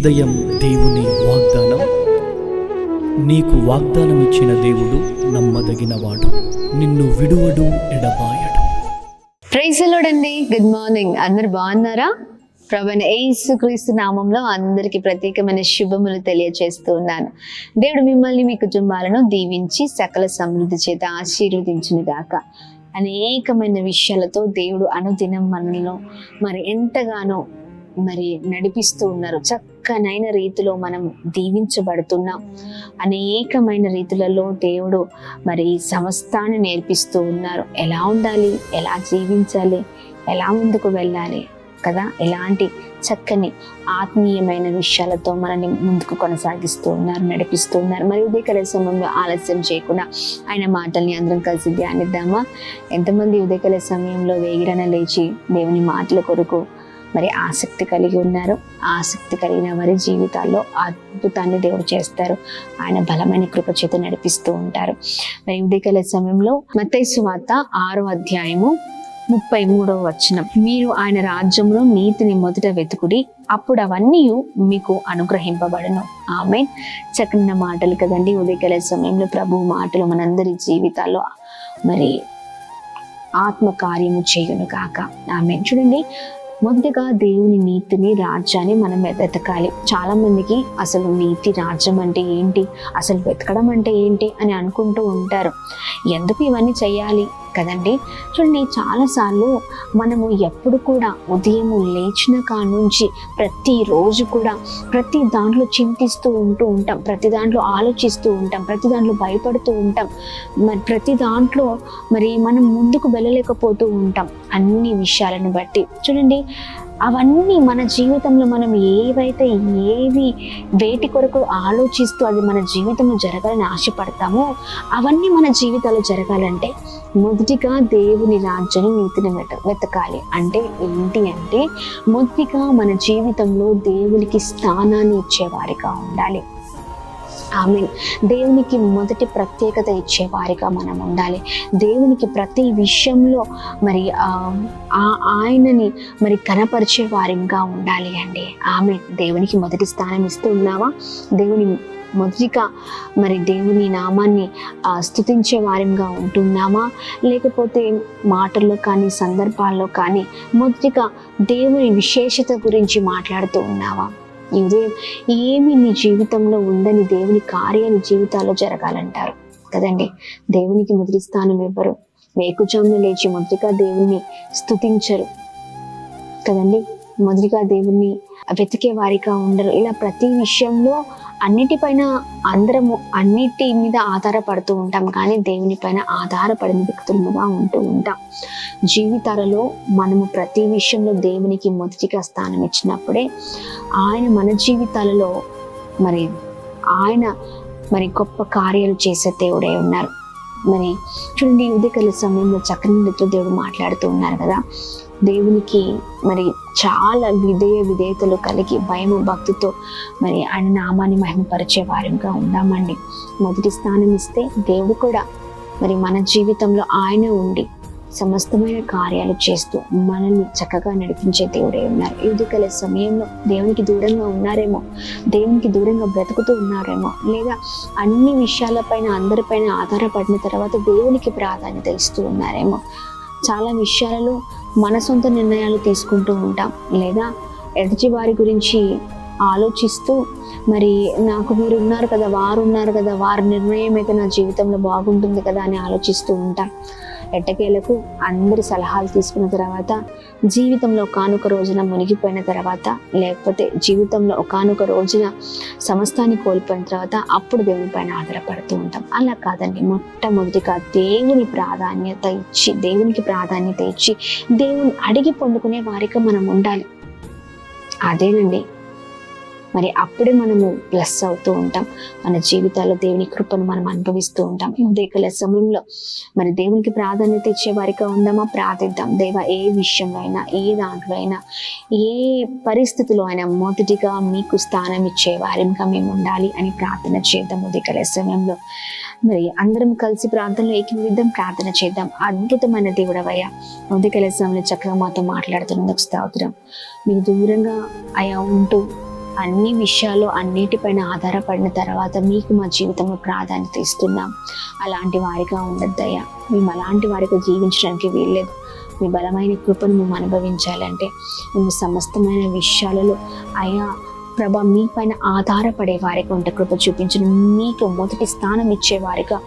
ఉదయం దేవుని వాగ్దానం. నీకు వాగ్దానం ఇచ్చిన దేవుడు నమ్మదగినవాడు, నిన్ను విడువడు, ఎడబాయడు. ప్రైజ్ ది లార్డ్ అండి. Good morning. అందరు బాగున్నారా? ప్రభువైన యేసుక్రీస్తు నామంలో అందరికి ప్రత్యేకమైన శుభములు తెలియజేస్తూ ఉన్నాను. దేవుడు మిమ్మల్ని, మీ కుటుంబాలను దీవించి సకల సమృద్ధి చేత ఆశీర్వదించును గాక. అనేకమైన విషయాలతో దేవుడు అనుదినం మనలో ఎంతగానో నడిపిస్తూ ఉన్నారు. చక్కనైన రీతిలో మనం దీవించబడుతున్నాం. అనేకమైన రీతులలో దేవుడు సమస్తాన్ని నేర్పిస్తూ ఉన్నారు. ఎలా ఉండాలి, ఎలా జీవించాలి, ఎలా ముందుకు వెళ్ళాలి కదా, ఎలాంటి చక్కని ఆత్మీయమైన విషయాలతో మనల్ని ముందుకు కొనసాగిస్తూ ఉన్నారు, నడిపిస్తూ ఉన్నారు. మరి ఉదయకాల సమయంలో ఆలస్యం చేయకుండా ఆయన మాటల్ని అందరం కలిసి ధ్యానిద్దామా? ఎంతమంది ఉదయకాల సమయంలో వేగిరన లేచి దేవుని మాటల కొరకు ఆసక్తి కలిగి ఉన్నారు? ఆసక్తి కలిగిన వారి జీవితాల్లో అద్భుతాన్ని దేవుడు చేస్తారు. ఆయన బలమైన కృప చేత నడిపిస్తూ ఉంటారు. ఉదయకాల సమయంలో మత్తయి సువార్త 6వ అధ్యాయము 33వ వచనం, మీరు ఆయన రాజ్యంలో నీతిని మొదట వెతుకుడి, అప్పుడు అవన్నీ మీకు అనుగ్రహింపబడును. ఆమేన్. చక్కని మాటలు కదండి. ఉదయకాల సమయంలో ప్రభు మాటలు మనందరి జీవితాల్లో ఆత్మ కార్యము చేయును కాక. ఆమేన్. చూడండి, మొదటిగా దేవుని నీతిని, రాజ్యాన్ని మనం వెతకాలి. చాలా మందికి అసలు నీతి, రాజ్యం అంటే ఏంటి, అసలు వెతకడం అంటే ఏంటి అని అనుకుంటూ ఉంటారు. ఎందుకు ఇవన్నీ చేయాలి కదండి? చూడండి, చాలాసార్లు మనము ఎప్పుడు కూడా ఉదయం లేచిన కాడ నుంచి ప్రతిరోజు కూడా ప్రతి దాంట్లో చింతిస్తూ ఉంటాం, ప్రతి దాంట్లో ఆలోచిస్తూ ఉంటాం, ప్రతి దాంట్లో భయపడుతూ ఉంటాం, ప్రతి దాంట్లో మనం ముందుకు వెళ్ళలేకపోతూ ఉంటాం. అన్ని విషయాలను బట్టి చూడండి, అవన్నీ మన జీవితంలో మనం ఏవి వేటి కొరకు ఆలోచిస్తూ అది మన జీవితంలో జరగాలని ఆశపడతామో అవన్నీ మన జీవితాల్లో జరగాలంటే మొదటిగా దేవుని రాజ్యాన్ని, నీతిని వెతకాలి. అంటే ఏంటి అంటే, మొదటిగా మన జీవితంలో దేవునికి స్థానాన్ని ఇచ్చేవారిగా ఉండాలి. ఆమేన్. దేవునికి మొదటి ప్రత్యేకత ఇచ్చేవారిగా మనం ఉండాలి. దేవునికి ప్రతి విషయంలో ఆయనని కనపరిచే వారిగా ఉండాలి అండి. ఆమేన్. దేవునికి మొదటి స్థానం ఇస్తూ ఉన్నావా? మొదటిగా దేవుని నామాన్ని స్తుతించే వారిగా ఉంటున్నామా? లేకపోతే మాటల్లో కానీ సందర్భాల్లో కానీ మొదటిగా దేవుని విశేషత గురించి మాట్లాడుతూ ఉన్నావా? ఈ ఉదయం ఏమి నీ జీవితంలో ఉందని దేవుని కార్యాలు జీవితాల్లో జరగాలంటారు కదండి. దేవునికి మొదటి స్థానం ఇవ్వరు. వేకుజామున లేచి మొదటిగా దేవుణ్ణి స్తుతించరు కదండి. మొదటిగా దేవుణ్ణి వెతికే వారిగా ఉండరు. ఇలా ప్రతి విషయంలో అన్నిటిపైన అందరము అన్నిటి మీద ఆధారపడుతూ ఉంటాం, కానీ దేవుని పైన ఆధారపడిన వ్యక్తులుగా ఉంటూ ఉంటాం. జీవితాలలో మనము ప్రతి విషయంలో దేవునికి మొదటిగా స్థానం ఇచ్చినప్పుడే ఆయన మన జీవితాలలో ఆయన గొప్ప కార్యాలు చేసే దేవుడే ఉన్నారు. చూడండి, ఉదయకాల సమయంలో చక్కని దేవుడు మాట్లాడుతూ ఉన్నారు కదా. దేవునికి చాలా విధేయతలు కలిగి భయము భక్తితో ఆయన నామాన్ని మహిమపరిచే వారిగా ఉందామండి. మొదటి స్థానం ఇస్తే దేవుడు కూడా మన జీవితంలో ఆయన ఉండి సమస్తమైన కార్యాలు చేస్తూ మనల్ని చక్కగా నడిపించే దేవుడే ఉన్నారు. ఉదయకాల సమయంలో దేవునికి దూరంగా ఉన్నారేమో, దేవునికి దూరంగా బ్రతుకుతూ ఉన్నారేమో, లేదా అన్ని విషయాలపైన అందరిపైన ఆధారపడిన తర్వాత దేవునికి ప్రాధాన్యత ఇస్తూ ఉన్నారేమో. చాలా విషయాలలో మన సొంత నిర్ణయాలు తీసుకుంటూ ఉంటాం, లేదా ఎదుటి వారి గురించి ఆలోచిస్తూ నాకు వీరు ఉన్నారు కదా, వారు ఉన్నారు కదా, వారి నిర్ణయం అయితే నా జీవితంలో బాగుంటుంది కదా అని ఆలోచిస్తూ ఉంటాం. ఎట్టకేలకు అందరి సలహాలు తీసుకున్న తర్వాత జీవితంలో ఒకానొక రోజున మునిగిపోయిన తర్వాత, లేకపోతే జీవితంలో ఒకానొక రోజున సమస్తాన్ని కోల్పోయిన తర్వాత అప్పుడు దేవుని పైన ఆధారపడుతూ ఉంటాం. అలా కాదండి. మొట్టమొదటిగా దేవునికి ప్రాధాన్యత ఇచ్చి దేవుని అడిగి పొందుకునే వారిగా మనం ఉండాలి. అదేనండి అప్పుడే మనము ప్లస్ అవుతూ ఉంటాం. మన జీవితాల్లో దేవుని కృపను మనం అనుభవిస్తూ ఉంటాం. ఉదయకాల సమయంలో దేవునికి ప్రాధాన్యత ఇచ్చే వారిగా ఉందామా? ప్రార్థిద్దాం. దేవ, ఏ విషయంలో అయినా, ఏ దాంట్లో అయినా, ఏ పరిస్థితిలో అయినా మొదటిగా మీకు స్థానం ఇచ్చే వారిగా మేము ఉండాలి అని ప్రార్థన చేద్దాం. ఉదయకాల సమయంలో అందరం కలిసి ప్రార్థనలో ఏకీభవిద్దాం, ప్రార్థన చేద్దాం. అద్భుతమైన దేవుడవయ్యా, ఉదయకాల సమయంలో చక్కగా మాతో మాట్లాడుతున్నందుకు స్తోత్రం. మీరు దూరంగా అయా ఉంటూ అన్ని విషయాలు అన్నిటిపైన ఆధారపడిన తర్వాత మీకు మా జీవితంలో ప్రాధాన్యత ఇస్తున్నాం. అలాంటి వారిగా ఉండద్దయ్యా. మేము అలాంటి వారిగా జీవించడానికి వీల్లేదు. మీ బలమైన కృపను మేము అనుభవించాలంటే మేము సమస్తమైన విషయాలలో అయ్యా ప్రభా మీ పైన ఆధారపడే వారిగా ఉంటే కృప చూపించండి. మీకు మొదటి స్థానం ఇచ్చే వారిగా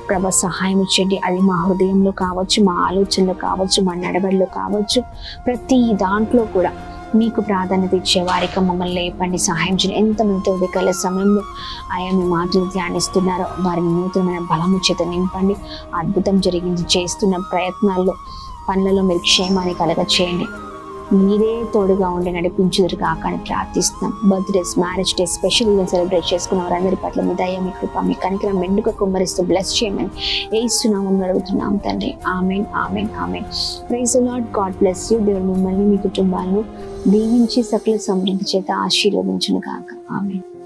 ప్రభా సహాయం ఇచ్చండి. అది మా హృదయంలో కావచ్చు, మా ఆలోచనలో కావచ్చు, మా నడవడిలో కావచ్చు, ప్రతి దాంట్లో కూడా మీకు ప్రాధాన్యత ఇచ్చే వారిగా మమ్మల్ని లేపండి, సహాయం చేయండి. ఎంతమంది ఉదయకాల సమయంలో ఆయా మీ మాటలు ధ్యానిస్తున్నారో వారిని నూతనమైన బలము చేత నింపండి. అద్భుతం జరిగింది చేస్తున్న ప్రయత్నాల్లో పనులలో మీరు క్షేమాన్ని కలగ చేయండి. మీరే తోడుగా ఉండి నడిపించుదురు కాక అని ప్రార్థిస్తున్నాం. Birthdays, marriage day, special event celebrate చేసుకున్న వారందరి పట్ల మీ దయ, మీ కృప, మీ కనికరం మెండుగా కుమ్మరిస్తూ బ్లెస్ చేయమని యేసునామం అడుగుతున్నాం తండ్రి. Amen, amen, amen. Praise the Lord. God bless you. దేవుడు మిమ్మల్ని మీ కుటుంబాలను దీవించి సకల సమృద్ధి చేత ఆశీర్వదించును కాక. ఆమెన్.